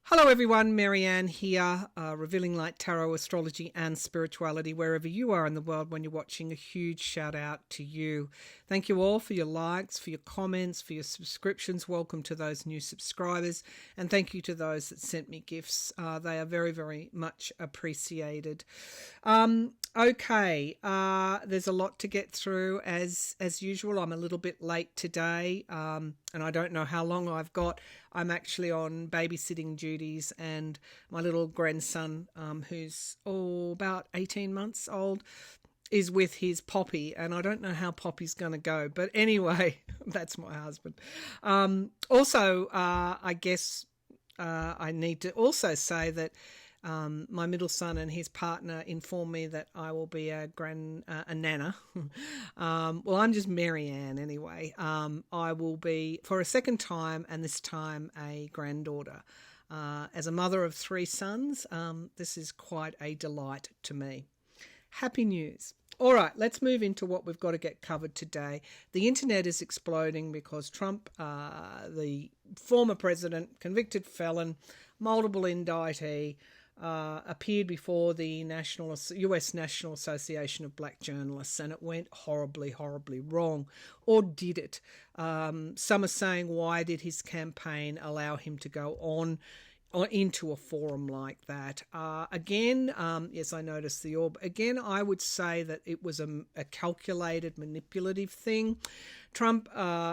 Hello everyone, Maryann here, Revealing Light Tarot, Astrology and Spirituality, wherever you are in the world when you're watching. A huge shout out to you. Thank you all for your likes, for your comments, for your subscriptions. Welcome to those new subscribers, and thank you to those that sent me gifts. They are very, very much appreciated. Okay, there's a lot to get through as usual. I'm a little bit late today, and I don't know how long I've got. I'm actually on babysitting duties, and my little grandson, who's about 18 months old, is with his Poppy, and I don't know how Poppy's going to go. But anyway, that's my husband. Also, I guess I need to also say that my middle son and his partner informed me that I will be a nana. Well, I'm just Maryann anyway. I will be, for a second time, and this time a granddaughter. As a mother of 3 sons, this is quite a delight to me. Happy news. All right, let's move into what we've got to get covered today. The internet is exploding because Trump, the former president, convicted felon, multiple indictee, appeared before the US National Association of Black Journalists, and it went horribly, horribly wrong. Or did it? Some are saying, why did his campaign allow him to go on into a forum like that? Again, yes, I noticed the orb. Again, I would say that it was a calculated, manipulative thing. Trump,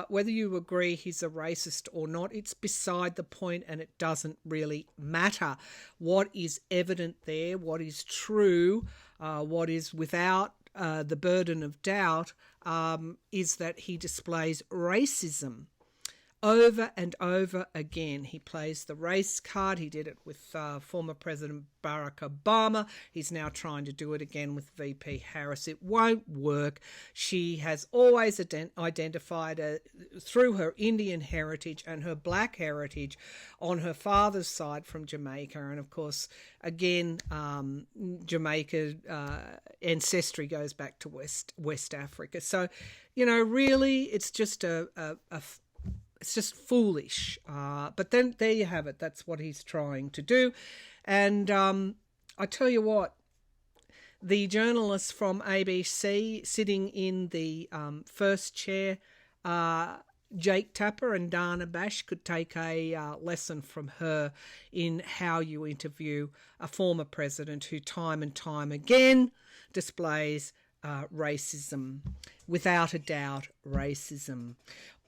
whether you agree he's a racist or not, it's beside the point, and it doesn't really matter. What is evident there, what is true, what is without the burden of doubt, is that he displays racism. Over and over again, he plays the race card. He did it with former President Barack Obama. He's now trying to do it again with VP Harris. It won't work. She has always identified through her Indian heritage and her black heritage on her father's side from Jamaica. And of course, again, Jamaica ancestry goes back to West Africa. So, really, it's just it's just foolish. But then there you have it. That's what he's trying to do. And I tell you what, the journalists from ABC sitting in the first chair, Jake Tapper and Dana Bash, could take a lesson from her in how you interview a former president who time and time again displays racism. Without a doubt, racism.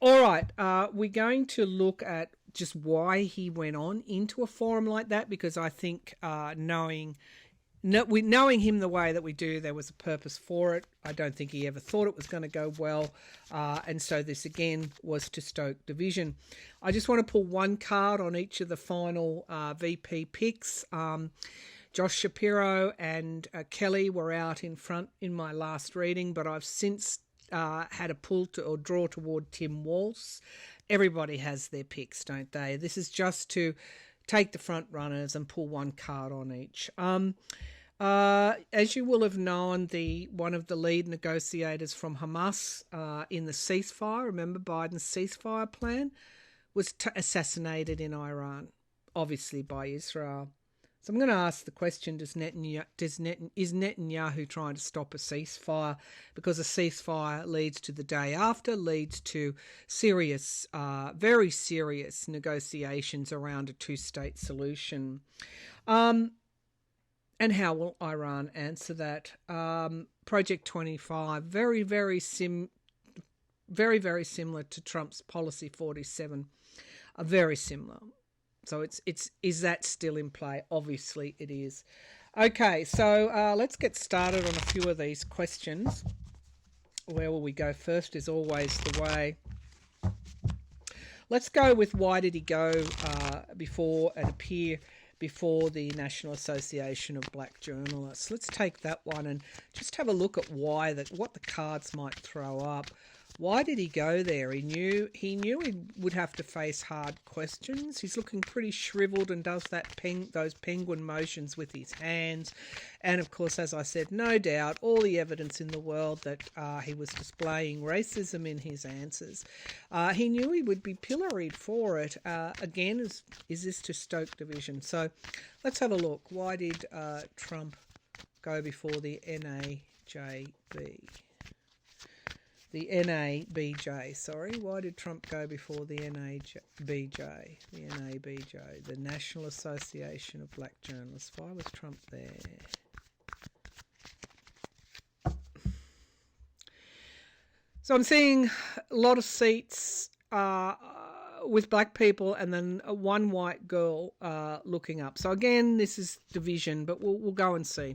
All right, we're going to look at just why he went on into a forum like that, because I think knowing him the way that we do, there was a purpose for it. I don't think he ever thought it was going to go well, and so this again was to stoke division. I just want to pull one card on each of the final VP picks. Josh Shapiro and Kelly were out in front in my last reading, but I've since had a pull or draw toward Tim Walz. Everybody has their picks, don't they? This is just to take the front runners and pull one card on each. As you will have known, one of the lead negotiators from Hamas in the ceasefire, remember Biden's ceasefire plan, was assassinated in Iran, obviously by Israel. So I'm going to ask the question, is Netanyahu trying to stop a ceasefire? Because a ceasefire leads to the day after, leads to serious, very serious negotiations around a 2-state solution. And how will Iran answer that? Project 25, very, very similar to Trump's Policy 47, very similar. So is that still in play? Obviously it is. Okay, so let's get started on a few of these questions. Where will we go first is always the way. Let's go with, why did he go before and appear before the National Association of Black Journalists? Let's take that one and just have a look at what the cards might throw up. Why did he go there? He knew he would have to face hard questions. He's looking pretty shriveled and does those penguin motions with his hands. And of course, as I said, no doubt all the evidence in the world that he was displaying racism in his answers. He knew he would be pilloried for it. Again, is this to stoke division? So let's have a look. Why did Trump go before the NAJB? The NABJ, sorry. Why did Trump go before the NABJ? The NABJ, the National Association of Black Journalists. Why was Trump there? So I'm seeing a lot of seats with black people and then one white girl looking up. So again, this is division, but we'll go and see.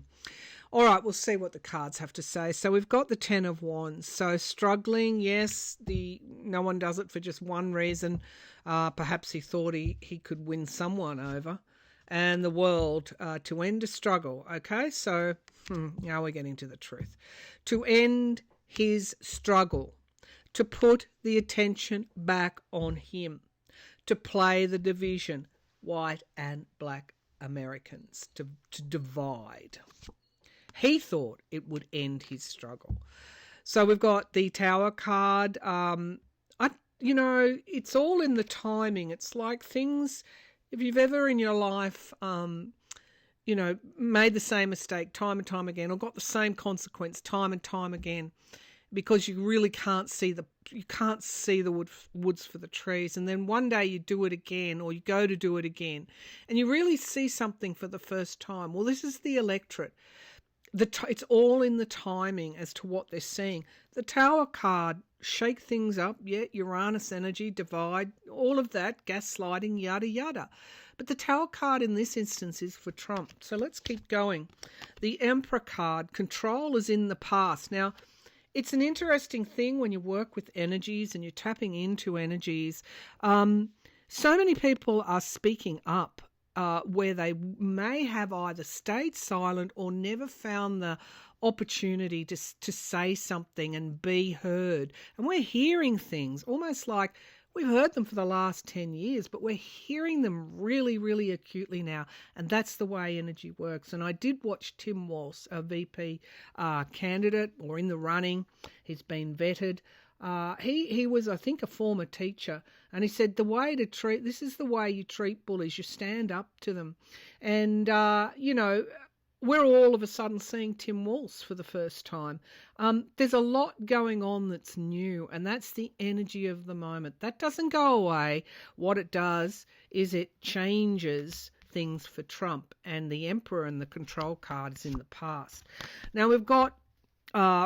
All right, we'll see what the cards have to say. So we've got the Ten of Wands. So struggling, yes, no one does it for just one reason. Perhaps he thought he could win someone over. And the World, to end a struggle. Okay, so now we're getting to the truth. To end his struggle. To put the attention back on him. To play the division. White and black Americans. To divide. He thought it would end his struggle. So we've got the Tower card. It's all in the timing. It's like things, if you've ever in your life, made the same mistake time and time again, or got the same consequence time and time again, because you really can't see the woods for the trees, and then one day you do it again, or you go to do it again, and you really see something for the first time. Well, this is the electorate. It's all in the timing as to what they're seeing. The Tower card, shake things up, yeah, Uranus energy, divide, all of that, gaslighting, yada, yada. But the Tower card in this instance is for Trump. So let's keep going. The Emperor card, control is in the past. Now, it's an interesting thing when you work with energies and you're tapping into energies. So many people are speaking up. Where they may have either stayed silent or never found the opportunity to say something and be heard. And we're hearing things almost like we've heard them for the last 10 years, but we're hearing them really, really acutely now. And that's the way energy works. And I did watch Tim Walsh, a VP candidate, or in the running. He's been vetted. He was, I think, a former teacher, and he said this is the way you treat bullies. You stand up to them. And, we're all of a sudden seeing Tim Walsh for the first time. There's a lot going on that's new, and that's the energy of the moment. That doesn't go away. What it does is it changes things for Trump, and the Emperor and the control card is in the past. Now we've got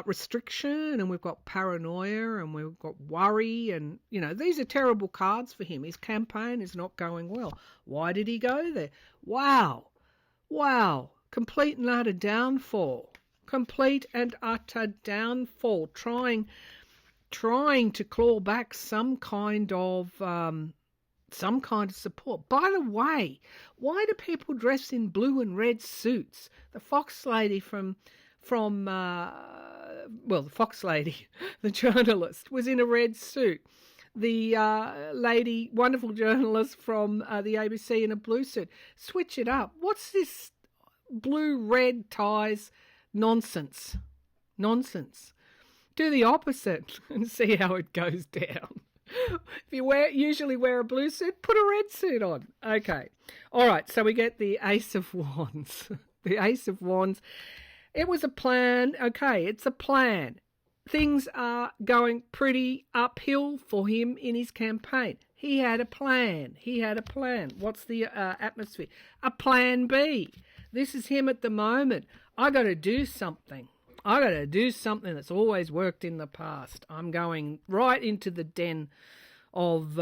restriction, and we've got paranoia, and we've got worry, and these are terrible cards for him. His campaign is not going well. Why did he go there? Wow, complete and utter downfall, trying to claw back some kind of support. By the way, why do people dress in blue and red suits? The Fox lady the Fox lady, the journalist, was in a red suit. The lady, wonderful journalist from the ABC, in a blue suit. Switch it up. What's this blue-red ties nonsense? Do the opposite and see how it goes down. If you usually wear a blue suit, put a red suit on. Okay. All right, so we get the Ace of Wands. The Ace of Wands. It was a plan. Okay, it's a plan. Things are going pretty uphill for him in his campaign. He had a plan. What's the atmosphere? A plan B. This is him at the moment. I got to do something. That's always worked in the past. I'm going right into the den of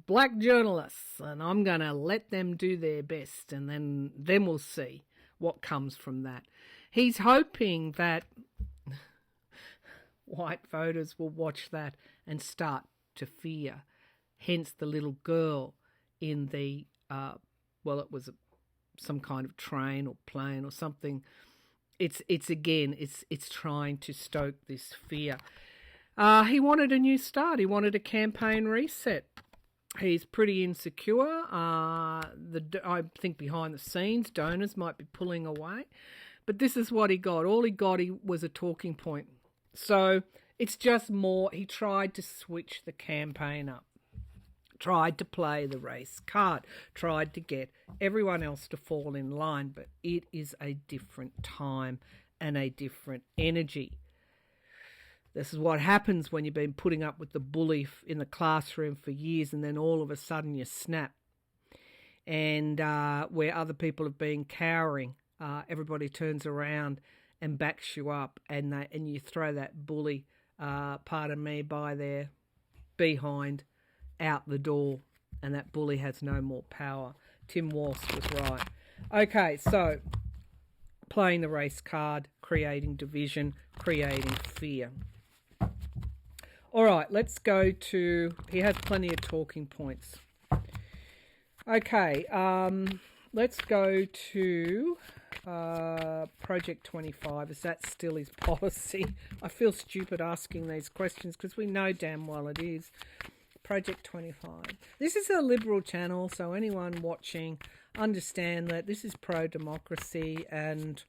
black journalists, and I'm going to let them do their best, and then we'll see what comes from that. He's hoping that white voters will watch that and start to fear. Hence the little girl in the, it was some kind of train or plane or something. It's trying to stoke this fear. He wanted a new start. He wanted a campaign reset. He's pretty insecure. I think behind the scenes, donors might be pulling away. But this is what he got. All he got was a talking point. So it's just more, he tried to switch the campaign up. Tried to play the race card. Tried to get everyone else to fall in line. But it is a different time and a different energy. This is what happens when you've been putting up with the bully in the classroom for years and then all of a sudden you snap. And where other people have been cowering, everybody turns around and backs you up and you throw that bully, pardon me, by their behind out the door, and that bully has no more power. Tim Walsh was right. Okay, so playing the race card, creating division, creating fear. All right, let's go to, he has plenty of talking points. Okay, let's go to Project 25. Is that still his policy? I feel stupid asking these questions because we know damn well it is. Project 25. This is a liberal channel, so anyone watching understand that this is pro-democracy, and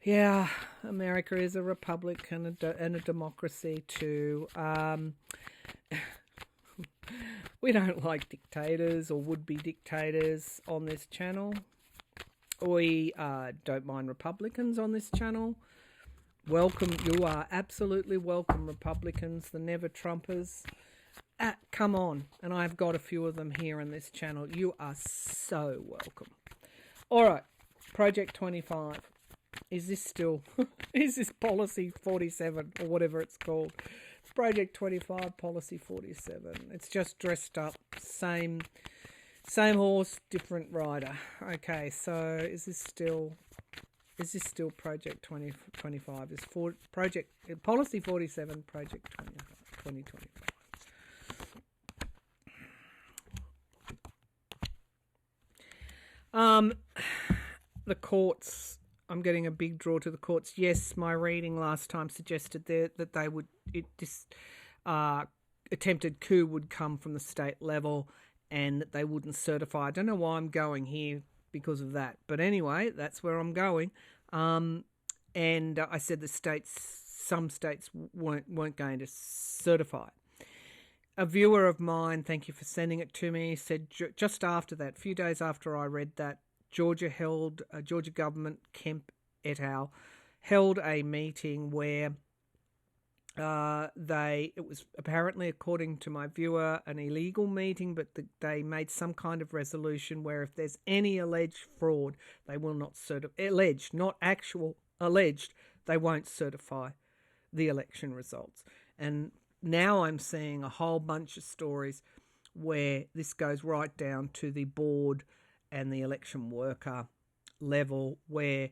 yeah, America is a republic and a democracy too. We don't like dictators or would-be dictators on this channel. We don't mind Republicans on this channel. Welcome, you are absolutely welcome, Republicans, the never-Trumpers. Come on, and I've got a few of them here on this channel. You are so welcome. All right, Project 25. Is this still, is this Policy 47 or whatever it's called? It's Project 25, Policy 47. It's just dressed up, same horse, different rider. Okay, so is this still Project 2025? Is Policy 47, Project 2025. The courts, I'm getting a big draw to the courts. Yes, my reading last time suggested that they would, attempted coup would come from the state level and that they wouldn't certify. I don't know why I'm going here because of that. But anyway, that's where I'm going. And I said some states weren't going to certify. A viewer of mine, thank you for sending it to me, said just after that, a few days after I read that, Georgia government, Kemp et al., held a meeting where it was apparently, according to my viewer, an illegal meeting, but they made some kind of resolution where if there's any alleged fraud, they will not certify, alleged, not actual, alleged, they won't certify the election results. And now I'm seeing a whole bunch of stories where this goes right down to the board and the election worker level, where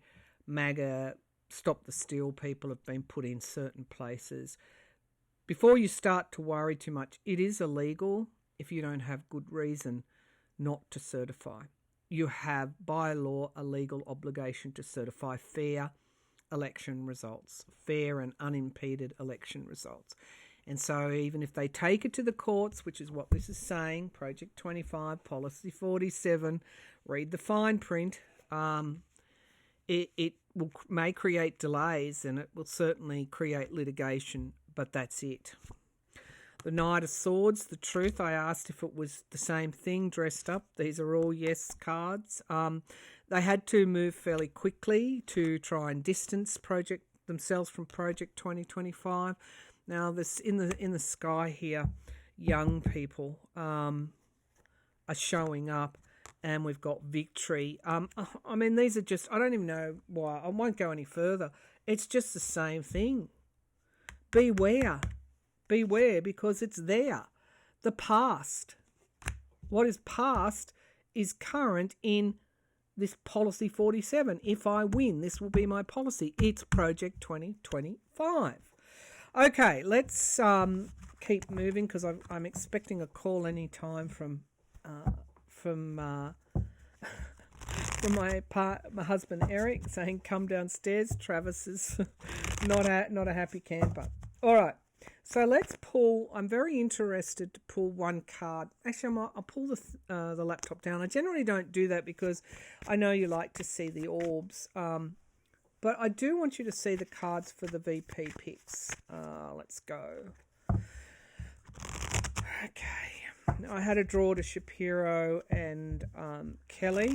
MAGA Stop the Steal people have been put in certain places. Before you start to worry too much, it is illegal if you don't have good reason not to certify. You have, by law, a legal obligation to certify fair election results, fair and unimpeded election results. And so even if they take it to the courts, which is what this is saying, Project 25, Policy 47, read the fine print, it may create delays and it will certainly create litigation, but that's it. The Knight of Swords, the Truth, I asked if it was the same thing dressed up. These are all yes cards. They had to move fairly quickly to try and distance themselves from Project 2025. Now, this in the sky here, young people are showing up, and we've got victory. I mean, these are just, I don't even know why. I won't go any further. It's just the same thing. Beware, because it's there. The past. What is past is current in this Policy 47. If I win, this will be my policy. It's Project 2025. Okay, let's keep moving because I'm expecting a call any time from my husband Eric saying come downstairs. Travis is not a happy camper. All right, So let's pull. I'm very interested to pull one card. Actually, I'll pull the laptop down. I generally don't do that because I know you like to see the orbs. But I do want you to see the cards for the VP picks. Let's go. Okay. Now, I had a draw to Shapiro and Kelly,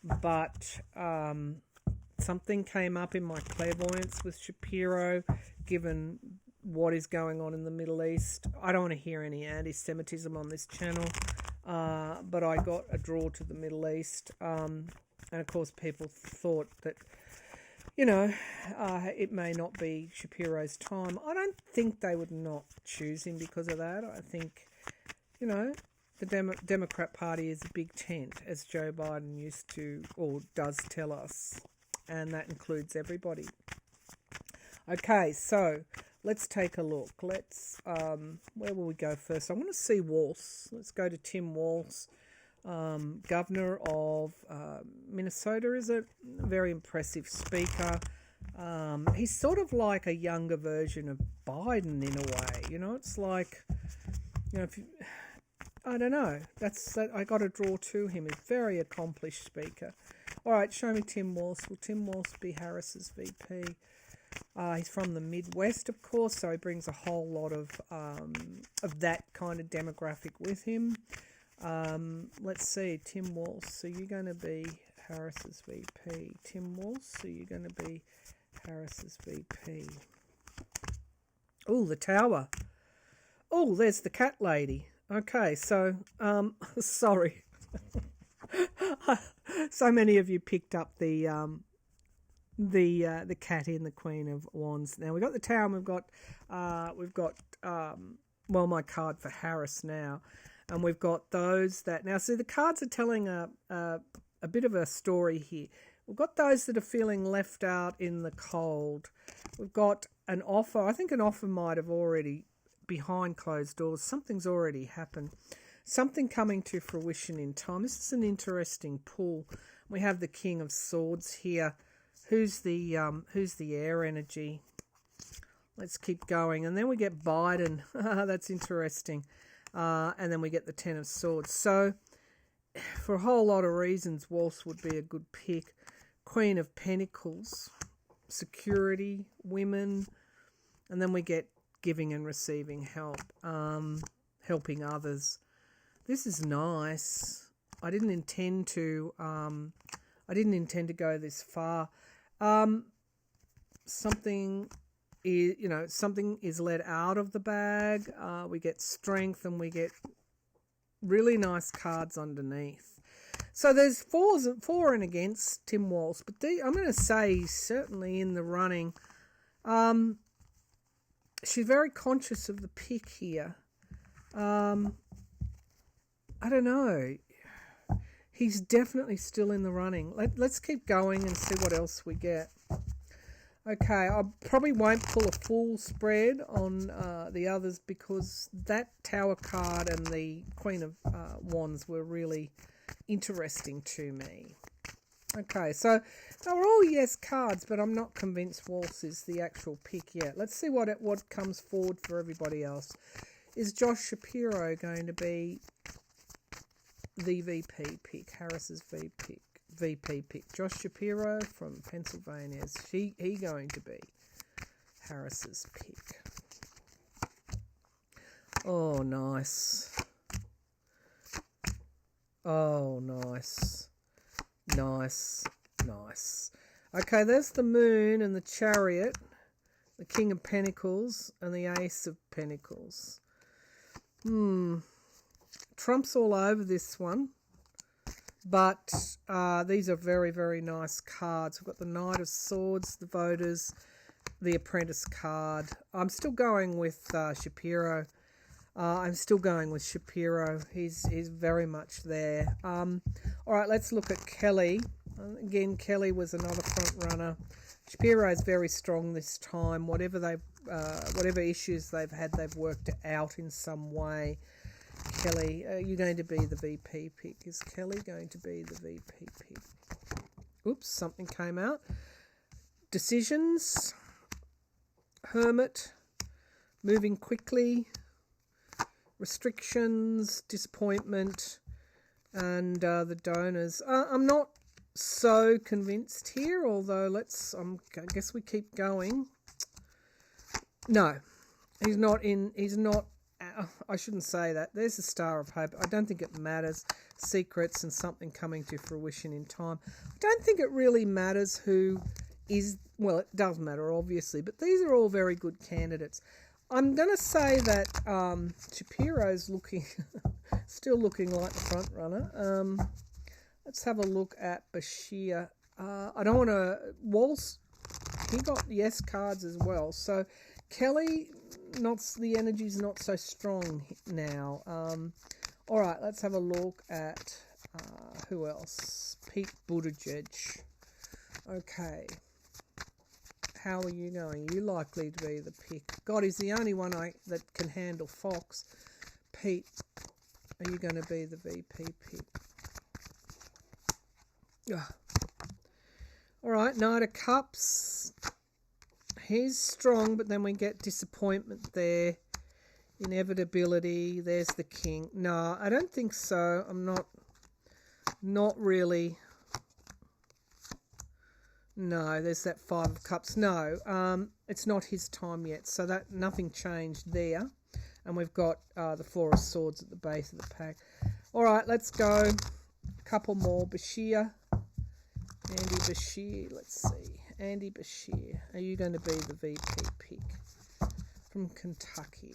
but something came up in my clairvoyance with Shapiro, given what is going on in the Middle East. I don't want to hear any anti-Semitism on this channel, but I got a draw to the Middle East, and of course people thought that, it may not be Shapiro's time. I don't think they would not choose him because of that. I think, the Democrat Party is a big tent, as Joe Biden used to, or does tell us, and that includes everybody. Okay, so let's take a look. Let's, where will we go first? I want to see Walz. Let's go to Tim Walz, governor of Minnesota. Is a very impressive speaker. He's sort of like a younger version of Biden in a way. It's like, I don't know. I got a draw to him. He's a very accomplished speaker. All right, show me Tim Walz. Will Tim Walz be Harris's VP? He's from the Midwest, of course, so he brings a whole lot of that kind of demographic with him. Let's see, Tim Walz. So you're going to be Harris's VP. Tim Walz. So you're going to be Harris's VP. Oh, the tower. Oh, there's the cat lady. Okay, so sorry. So many of you picked up the cat in the Queen of Wands. Now we've got the tower, and we've got my card for Harris now, and we've got those that now. See, the cards are telling a bit of a story here. We've got those that are feeling left out in the cold. We've got an offer. I think an offer might have already behind closed doors. Something's already happened. Something coming to fruition in time. This is an interesting pull. We have the King of Swords here. Who's the air energy? Let's keep going. And then we get Biden. That's interesting. And then we get the Ten of Swords. So, for a whole lot of reasons, Walz would be a good pick. Queen of Pentacles, security, women. And then we get giving and receiving help, helping others. This is nice. I didn't intend to go this far. Something is let out of the bag. We get strength, and we get really nice cards underneath. So there's for and against Tim Walz, but I'm going to say he's certainly in the running. She's very conscious of the pick here. I don't know. He's definitely still in the running. Let's keep going and see what else we get. Okay, I probably won't pull a full spread on the others because that Tower card and the Queen of Wands were really interesting to me. Okay, so they were all yes cards, but I'm not convinced Walz is the actual pick yet. Let's see what comes forward for everybody else. Is Josh Shapiro going to be the VP pick, Harris's VP pick? Josh Shapiro from Pennsylvania. Is he going to be Harris's pick? Oh, nice. Oh, nice. Nice. Okay, there's the Moon and the Chariot, the King of Pentacles and the Ace of Pentacles. Trump's all over this one, but these are very, very nice cards. We've got the Knight of Swords, the Voters, the Apprentice card. I'm still going with Shapiro. He's very much there. All right, let's look at Kelly. Again, Kelly was another front runner. Shapiro is very strong this time. Whatever issues they've had, they've worked it out in some way. Kelly, are you going to be the VP pick? Is Kelly going to be the VP pick? Oops, something came out. Decisions, Hermit, moving quickly, restrictions, disappointment, and the donors. I'm not so convinced here, although I guess we keep going. No, he's not, I shouldn't say that. There's the Star of Hope. I don't think it matters. Secrets and something coming to fruition in time. I don't think it really matters who is, well, it does matter, obviously, but these are all very good candidates. I'm going to say that Shapiro's still looking like the front runner. Let's have a look at Bashir. I don't want to... Walsh, he got yes cards as well. So Kelly, the energy's not so strong now. All right, let's have a look at who else? Pete Buttigieg. Okay. How are you going? Are you likely to be the pick? God, he's the only one that can handle Fox. Pete, are you going to be the VP pick? Ugh. All right, Knight of Cups. He's strong, but then we get disappointment there. Inevitability. There's the King. No, I don't think so. I'm not really. No, there's that Five of Cups. No, it's not his time yet, so that nothing changed there. And we've got the Four of Swords at the base of the pack. All right, let's go. A couple more. Bashir. Andy Bashir. Let's see. Andy Bashir. Are you going to be the VP pick? From Kentucky.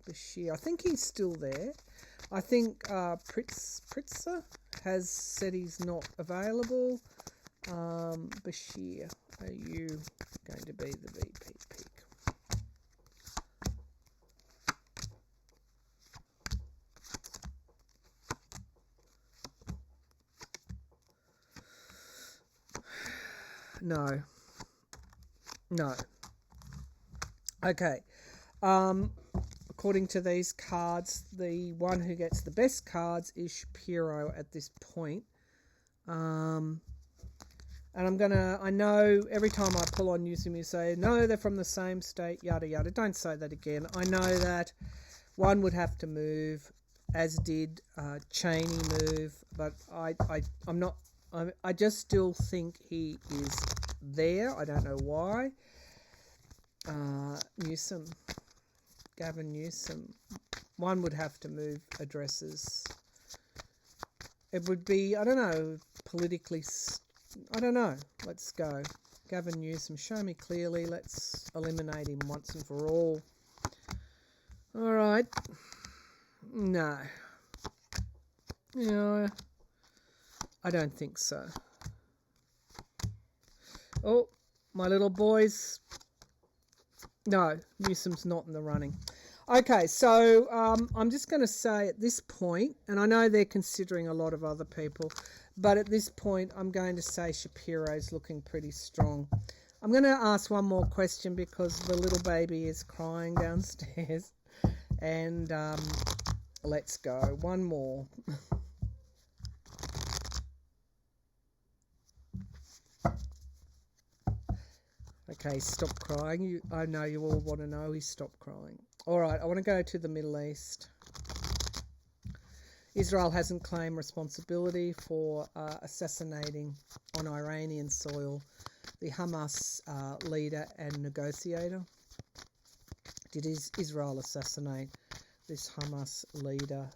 Bashir. I think he's still there. I think Pritzker has said he's not available. Bashir, are you going to be the VP pick? No. Okay. According to these cards, the one who gets the best cards is Shapiro at this point. And I know every time I pull on Newsom, you say, no, they're from the same state, yada, yada. Don't say that again. I know that one would have to move, as did Cheney move, but I'm not, I just still think he is there. I don't know why. Gavin Newsom, one would have to move addresses. It would be, I don't know, politically, I don't know. Let's go. Gavin Newsom, show me clearly. Let's eliminate him once and for all. All right. No. Yeah, I don't think so. Oh, my little boys. No, Newsom's not in the running. Okay, so I'm just going to say at this point, and I know they're considering a lot of other people, but at this point I'm going to say Shapiro's looking pretty strong. I'm going to ask one more question because the little baby is crying downstairs. And let's go. One more. Okay, stop crying. I know you all want to know he stopped crying. All right, I want to go to the Middle East. Israel hasn't claimed responsibility for assassinating on Iranian soil the Hamas leader and negotiator. Did Israel assassinate this Hamas leader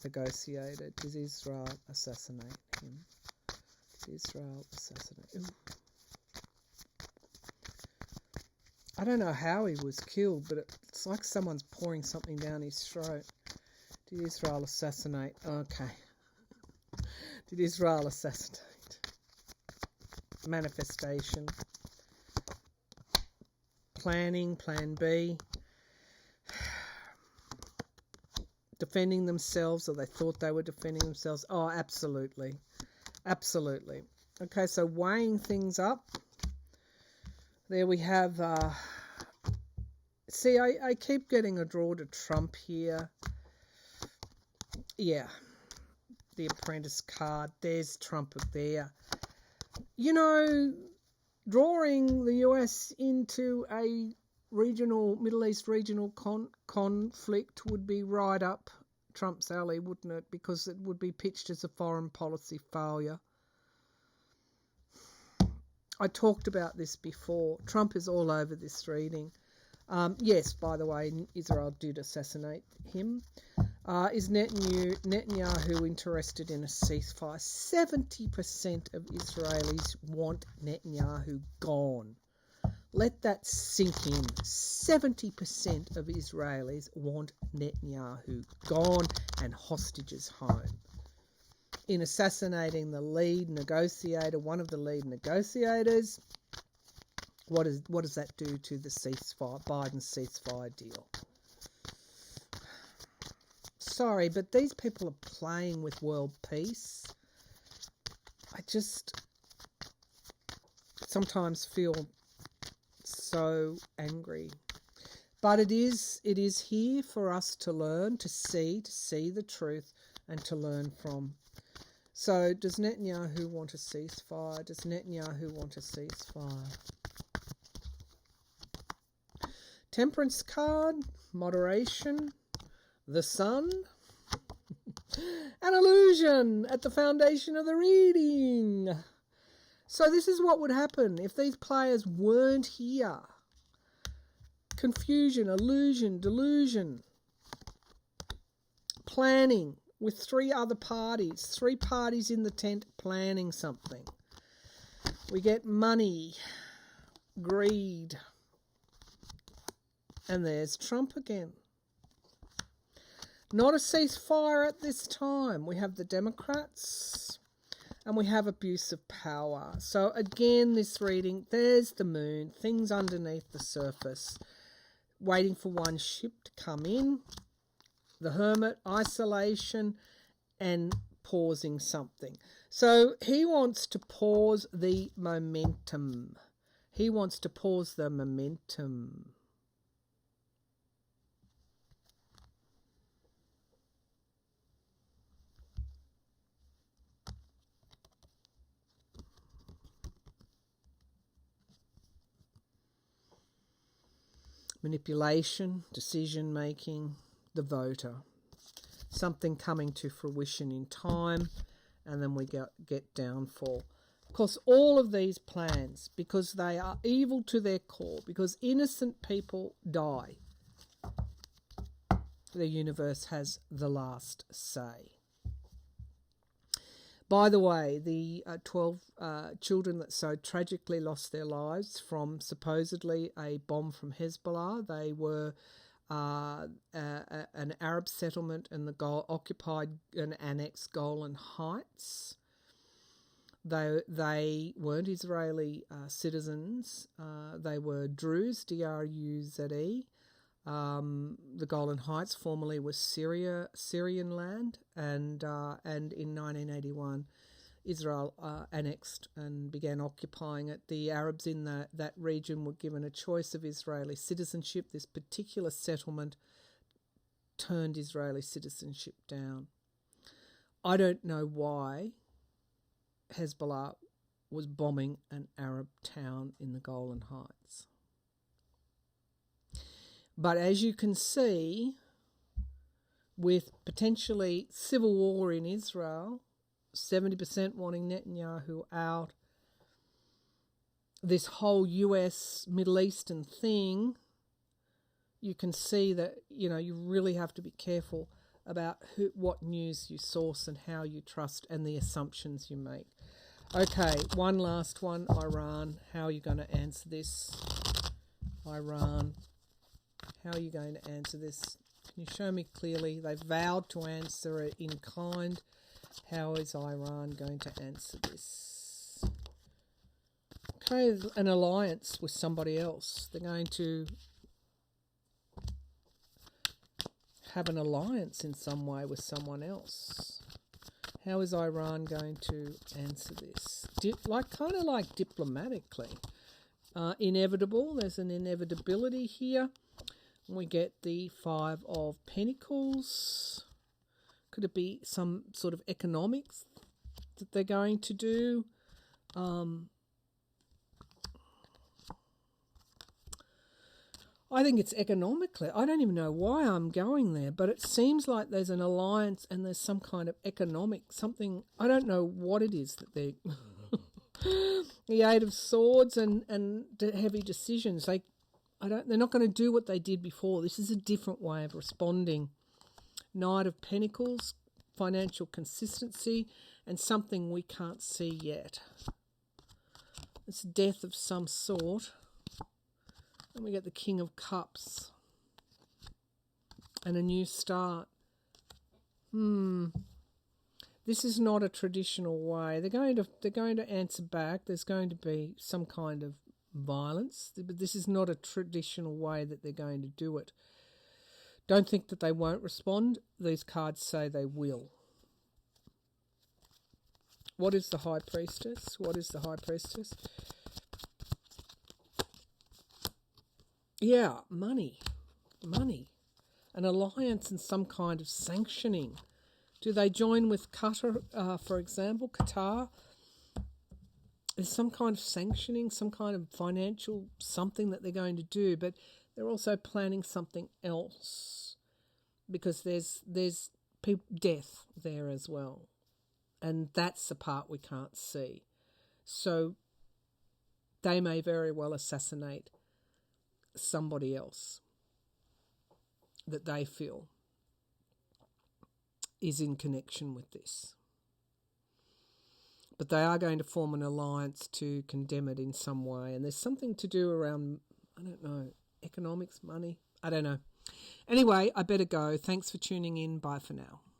negotiator? Did Israel assassinate him? Did Israel assassinate him? I don't know how he was killed, but it's like someone's pouring something down his throat. Did Israel assassinate? Okay. Did Israel assassinate? Manifestation. Planning, plan B. Defending themselves, or they thought they were defending themselves. Oh, absolutely. Absolutely. Okay, so weighing things up. There we have, see, I keep getting a draw to Trump here. Yeah, the Apprentice card. There's Trump there. You know, drawing the US into a Middle East regional conflict would be right up Trump's alley, wouldn't it? Because it would be pitched as a foreign policy failure. I talked about this before. Trump is all over this reading. Yes, by the way, Israel did assassinate him. Is Netanyahu interested in a ceasefire? 70% of Israelis want Netanyahu gone. Let that sink in. 70% of Israelis want Netanyahu gone and hostages home. In assassinating the lead negotiator, one of the lead negotiators, what does that do to the Biden's ceasefire deal? Sorry, but these people are playing with world peace. I just sometimes feel so angry. But it is here for us to learn, to see the truth and to learn from. So does Netanyahu want a ceasefire? Does Netanyahu want a ceasefire? Temperance card, moderation, the sun, an illusion at the foundation of the reading. So this is what would happen if these players weren't here. Confusion, illusion, delusion, planning with three parties in the tent planning something. We get money, greed, and there's Trump again. Not a ceasefire at this time. We have the Democrats and we have abuse of power. So again, this reading, there's the moon, things underneath the surface, waiting for one ship to come in. The hermit, isolation, and pausing something. So he wants to pause the momentum. He wants to pause the momentum. Manipulation, decision making, the voter. Something coming to fruition in time, and then we get downfall. Of course, all of these plans, because they are evil to their core, because innocent people die, the universe has the last say. By the way, the 12 children that so tragically lost their lives from supposedly a bomb from Hezbollah, they were an Arab settlement in the occupied and annexed Golan Heights. They weren't Israeli citizens. They were Druze, D-R-U-Z-E. The Golan Heights formerly was Syrian land, and in 1981, Israel annexed and began occupying it. The Arabs in that region were given a choice of Israeli citizenship. This particular settlement turned Israeli citizenship down. I don't know why Hezbollah was bombing an Arab town in the Golan Heights. But as you can see, with potentially civil war in Israel, 70% wanting Netanyahu out, this whole US Middle Eastern thing, you can see that, you really have to be careful about what news you source and how you trust and the assumptions you make. Okay, one last one, Iran. How are you going to answer this? Iran. How are you going to answer this? Can you show me clearly? They vowed to answer it in kind. How is Iran going to answer this? Okay, an alliance with somebody else. They're going to have an alliance in some way with someone else. How is Iran going to answer this? Kind of like diplomatically. Inevitable. There's an inevitability here. We get the Five of Pentacles. Could it be some sort of economics that they're going to do? I think it's economically. I don't even know why I'm going there, but it seems like there's an alliance and there's some kind of economic something. I don't know what it is that they're... the Eight of Swords and heavy decisions. They're not going to do what they did before. This is a different way of responding. Knight of Pentacles, financial consistency, and something we can't see yet. It's death of some sort. And we get the King of Cups and a new start. This is not a traditional way. They're going to answer back. There's going to be some kind of violence, but this is not a traditional way that they're going to do it. Don't think that they won't respond. These cards say they will. What is the High Priestess? What is the High Priestess? Yeah, money. An alliance and some kind of sanctioning. Do they join with Qatar, for example, Qatar? There's some kind of sanctioning, some kind of financial something that they're going to do, but they're also planning something else because there's death there as well. And that's the part we can't see. So they may very well assassinate somebody else that they feel is in connection with this. But they are going to form an alliance to condemn it in some way. And there's something to do around, I don't know, economics, money, I don't know. Anyway, I better go. Thanks for tuning in. Bye for now.